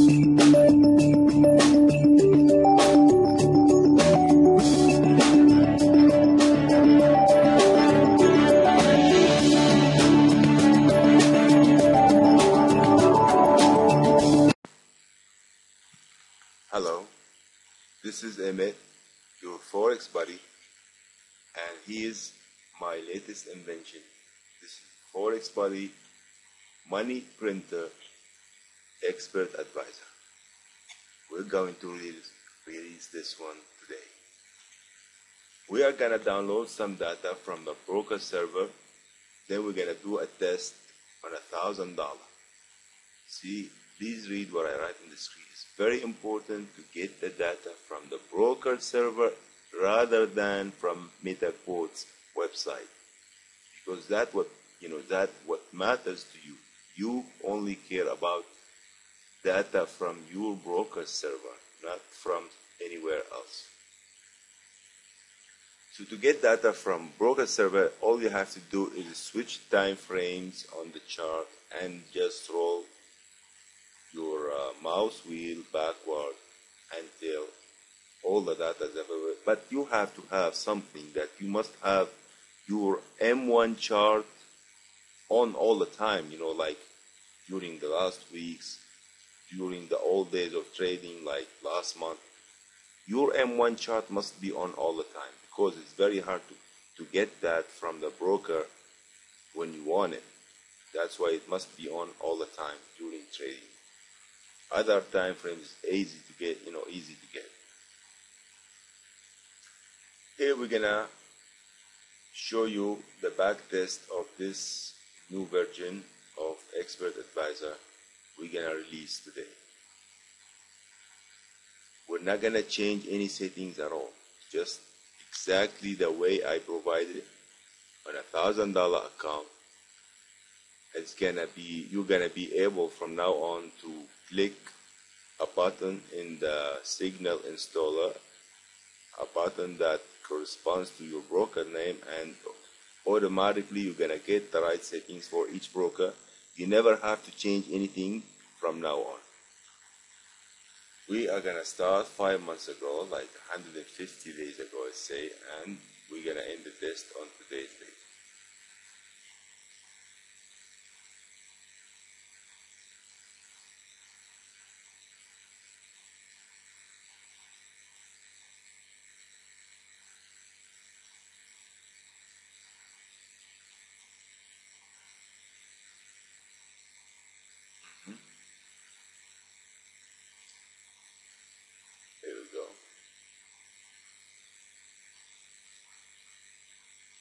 Hello, this is Emmett, your Forex buddy, and here's my latest invention. This is Forexbody Money Printer Expert Advisor. We're going to release this one today. We are going to download some data from the broker server, then we're going to do a test on $1,000. See, please read what I write in the screen. It's very important to get the data from the broker server rather than from MetaQuote's website, because that what matters to you. You only care about data from your broker server, not from anywhere else. So to get data from broker server, all you have to do is switch time frames on the chart and just roll your mouse wheel backward until all the data is available. But you have to have something that you must have your M1 chart on all the time, like during the last weeks, during the old days of trading, like last month. Your M1 chart must be on all the time, because it's very hard to get that from the broker when you want it. That's why it must be on all the time during trading. Other time frames easy to get, easy to get. Here we're gonna show you the back test of this new version of Expert Advisor we're gonna release today. We're not gonna change any settings at all, just exactly the way I provided it on $1,000 account. It's gonna be, you're gonna be able from now on to click a button in the signal installer, a button that corresponds to your broker name, and automatically you're gonna get the right settings for each broker. You never have to change anything from now on. We are gonna start 5 months ago, like 150 days ago, let's say, and we're gonna end the test on today's date. Here we go.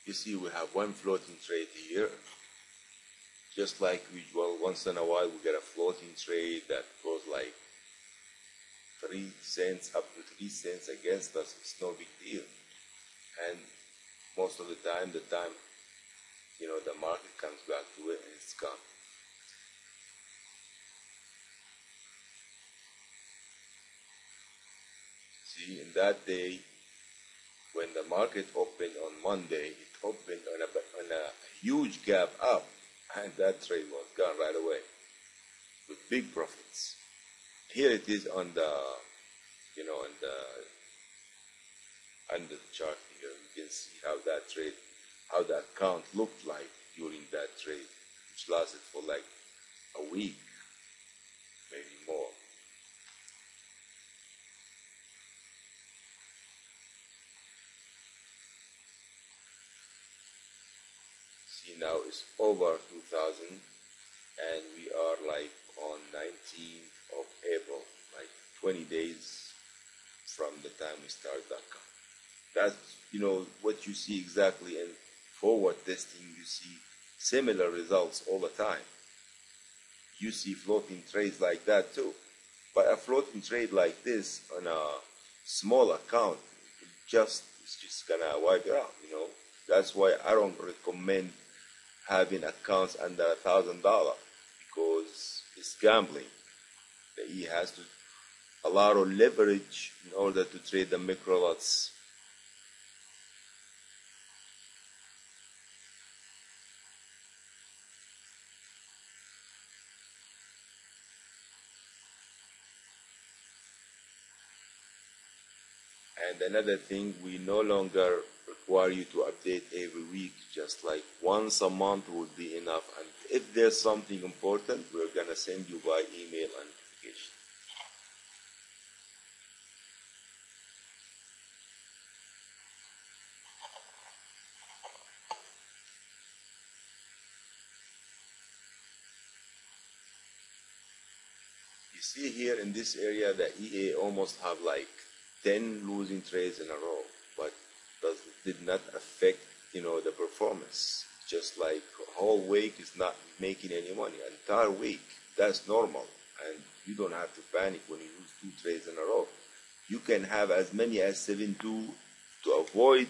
You see, we have one floating trade here. Just like usual, once in a while we get a floating trade that goes like 3 cents up to 3 cents against us. It's no big deal. And most of the time, the market comes back to it and it's gone. See, in that day, when the market opened on Monday, it opened on a huge gap up, and that trade was gone right away with big profits. Here it is on the, under the chart here. You can see how that trade, how that count looked like during that trade, which lasted for like a week, maybe more. See, now it's over 2000, and we are like on 19th of April, like 20 days from the time we started that count. That's, what you see exactly in forward testing. You see similar results all the time. You see floating trades like that too. But a floating trade like this on a small account, it's just gonna wipe it out, That's why I don't recommend having accounts under $1,000, because it's gambling. He has to a lot of leverage in order to trade the micro lots. And another thing, we no longer require you to update every week, just like once a month would be enough. And if there's something important, we're gonna send you by email and notification. You see here in this area that EA almost have like 10 losing trades in a row, but did not affect, the performance. Just like whole week is not making any money, entire week, that's normal. And you don't have to panic when you lose 2 trades in a row. You can have as many as 7-2 to avoid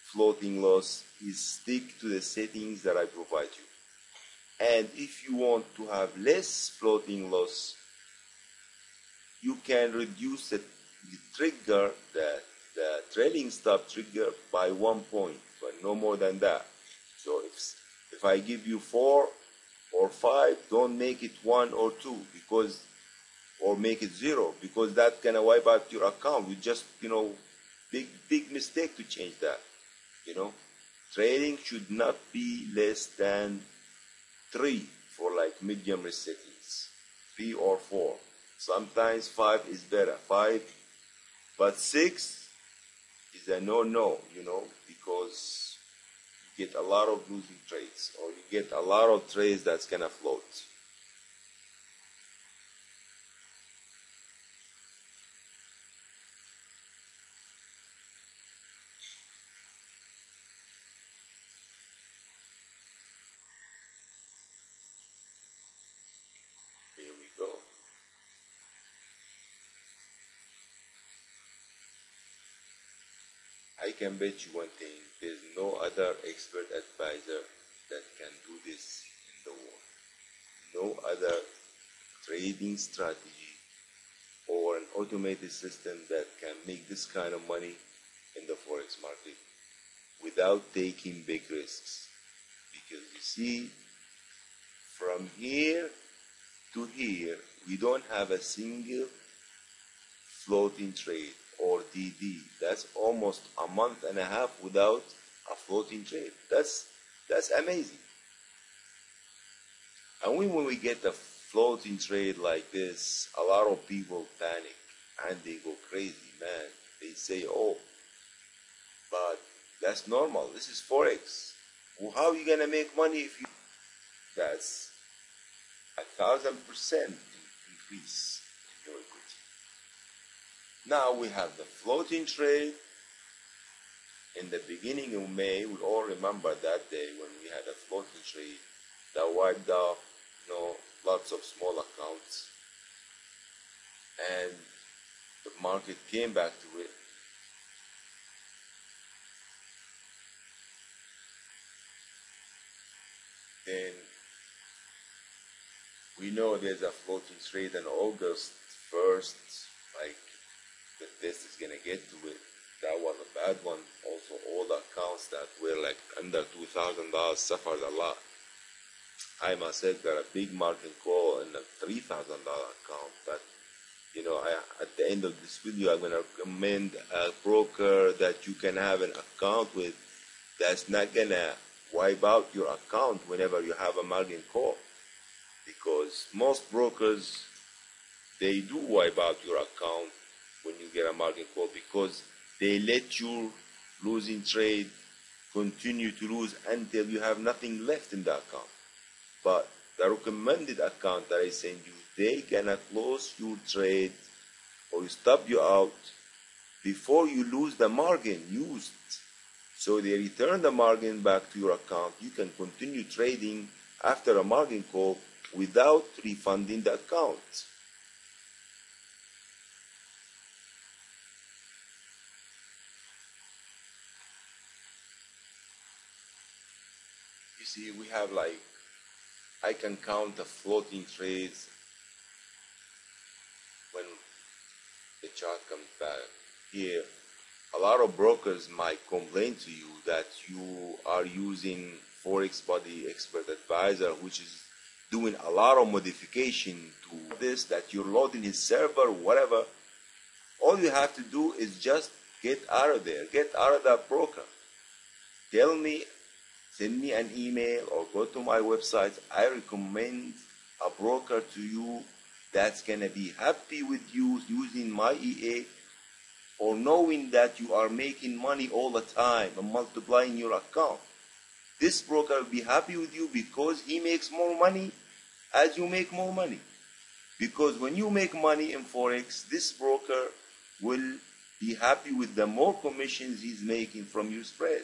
floating loss. Is stick to the settings that I provide you. And if you want to have less floating loss, you can reduce the trigger, the trailing stop trigger by 1 point, but no more than that. So if I give you 4 or 5, don't make it 1 or 2 or make it 0, because that gonna wipe out your account. You just, big mistake to change that. Trading should not be less than 3 for like medium risk settings, 3 or 4. Sometimes 5 is better, 5, but 6 is a no, because you get a lot of losing trades, or you get a lot of trades that's gonna float. Here we go. I can bet you one thing, there's no other expert advisor that can do this in the world. No other trading strategy or an automated system that can make this kind of money in the Forex market without taking big risks. Because you see, from here to here, we don't have a single floating trade or DD. That's almost a month and a half without a floating trade. That's amazing. And when we get a floating trade like this, a lot of people panic and they go crazy, man. They say, oh, but that's normal. This is Forex. Well, how are you gonna make money if you? That's 1,000% increase in your equity. Now we have the floating trade. In the beginning of May, we all remember that day when we had a floating trade that wiped out, lots of small accounts, and the market came back to it. Then we know there's a floating trade on August 1st, like the test is gonna get to it. That was a bad one. Also, all the accounts that were like under $2,000 suffered a lot. I myself got a big margin call in a $3,000 account, but at the end of this video, I'm gonna recommend a broker that you can have an account with that's not gonna wipe out your account whenever you have a margin call, because most brokers, they do wipe out your account when you get a margin call, because they let you losing trade continue to lose until you have nothing left in the account. But the recommended account that I send you, they gonna close your trade or stop you out before you lose the margin used. So they return the margin back to your account. You can continue trading after a margin call without refunding the account. You see, we have I can count the floating trades when the chart comes back. Here, a lot of brokers might complain to you that you are using Forexbody Expert Advisor, which is doing a lot of modification to this, that you're loading his server, whatever. all you have to do is just get out of there. Get out of that broker. Tell me, send me an email or go to my website. I recommend a broker to you that's going to be happy with you using my EA, or knowing that you are making money all the time and multiplying your account. This broker will be happy with you because he makes more money as you make more money. Because when you make money in Forex, this broker will be happy with the more commissions he's making from your spread.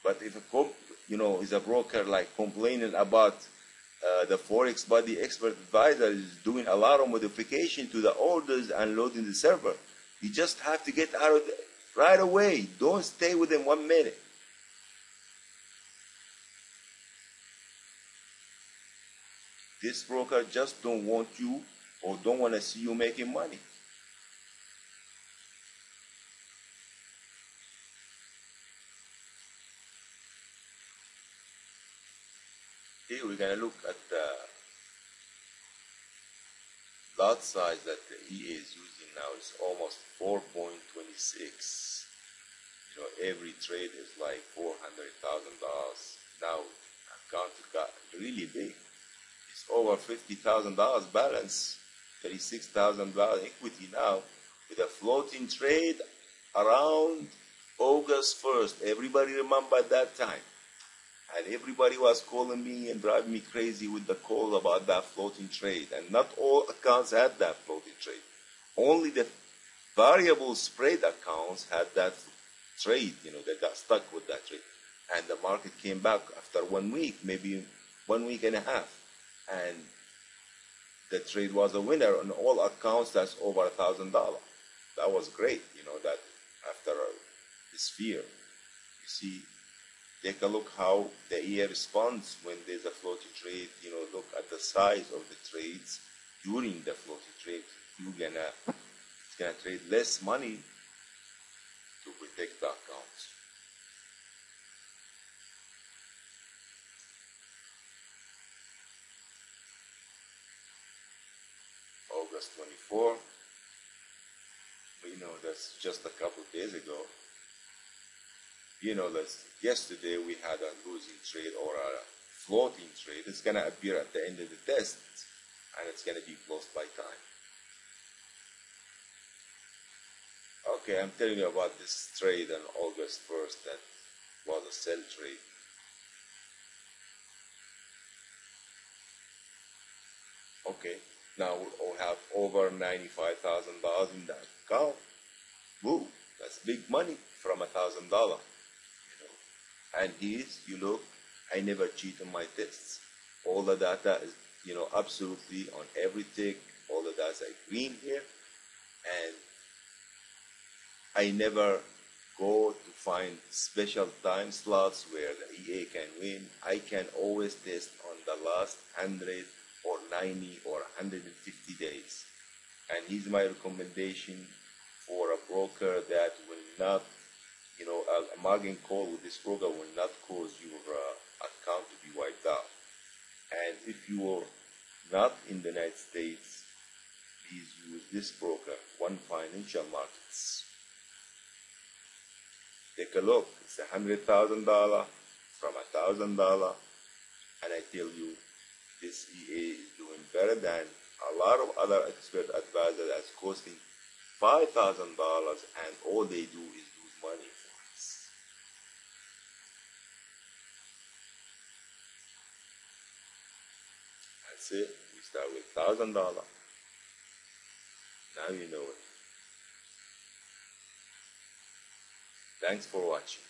But if is a broker like complaining about the Forexbody expert advisor is doing a lot of modification to the orders and loading the server, you just have to get out of there right away. Don't stay with them 1 minute. This broker just don't want you or don't want to see you making money. Here we're going to look at the lot size that the EA is using now. It's almost 4.26. Every trade is like $400,000. Now account got really big. It's over $50,000 balance, $36,000 equity now, with a floating trade around August 1st. Everybody remember that time. And everybody was calling me and driving me crazy with the call about that floating trade. And not all accounts had that floating trade. Only the variable spread accounts had that trade. They got stuck with that trade. And the market came back after 1 week, maybe 1 week and a half. And the trade was a winner on all accounts. That's over $1,000. That was great, that after this fear. You see, take a look how the EA responds when there's a floating trade. Look at the size of the trades during the floating trade. It's gonna trade less money to protect the accounts. August 24. That's just a couple of days ago. Yesterday we had a losing trade or a floating trade. It's going to appear at the end of the test, and it's going to be closed by time. Okay, I'm telling you about this trade on August 1st that was a sell trade. Okay, now we have over $95,000 in that account. Woo, that's big money from $1,000. And look, I never cheat on my tests. All the data is, absolutely on every tick. All the data is green here. And I never go to find special time slots where the EA can win. I can always test on the last 100 or 90 or 150 days. And here's my recommendation for a broker that will not, a margin call with this broker will not cause your account to be wiped out. And if you are not in the United States, please use this broker, One Financial Markets. Take a look. It's $100,000 from $1,000, and I tell you, this EA is doing better than a lot of other expert advisors that's costing $5,000, and all they do is lose money for us. That's it. We start with $1,000. Now you know it. Thanks for watching.